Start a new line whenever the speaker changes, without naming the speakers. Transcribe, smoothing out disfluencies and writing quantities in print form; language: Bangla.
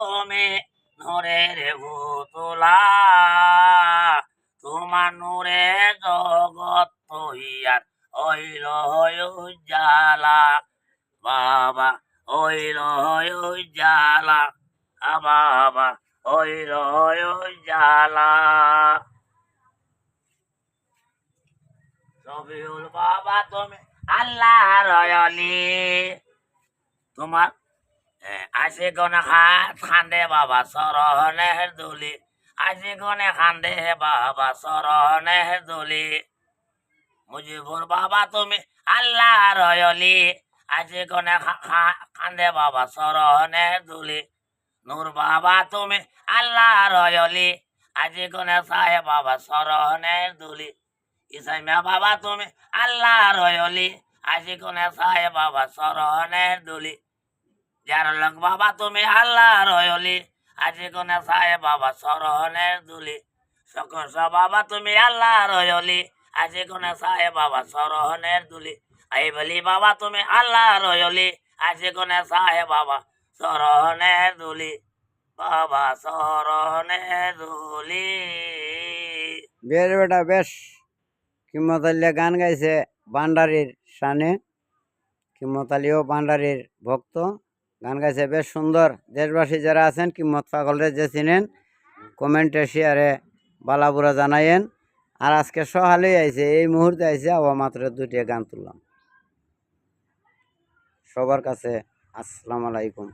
তুমি নূরের পুতুলা, তোমার নূরে জগৎ তৈয়ার হইল উজালা। বাবা হইল উজালা, বাবা হইল উজালা। রবিউল বাবা তুমি আল্লাহর অলি, তোমার আসে গনে হাত খান্দে বাবা সরহনের দুলি, আসে গনে খান্দে বাবা সরহনের দুলি। মুজিবুর বাবা তুমি আল্লাহর অলি, আসে গনে খান্দে বাবা সরহনের দুলি। নূর বাবা তুমি আল্লাহর অলি, আসে গনে সাহে বাবা সরহনের দুলি। ইসাইমা বাবা তুমি আল্লাহর অলি, আসে গনে সাহে বাবা সরহনের দুলি। জারলক বাবা তুমি আল্লাহর অলি, আজি কোনে সাহে বাবা সরহনের দুলি। সকস বাবা তুমি আল্লাহর অলি, আজি কোনে সাহে বাবা সরহনের দুলি। এই বলি বাবা তুমি আল্লাহর অলি, আজি কোনে সাহে বাবা সরহনের দুলি। বাবা সরহনের দুলি।
বেশ বেটা বেশ, কিম্মত আলিয়া গান গাইছে ভান্ডারীর শানে। কিম্মত আলীও ভান্ডারীর ভক্ত, গান গাইছে বেশ সুন্দর। দেশবাসী যারা আছেন কিম্মত পাগলরে যে চিনেন, কমেন্টে শেয়ারে বালাবুরা জানাইয়েন। আর আজকে সহালেই আইছে, এই মুহূর্তে আইছে, আবার মাত্র 2টি গান তুললাম। সবার কাছে আসসালামু আলাইকুম।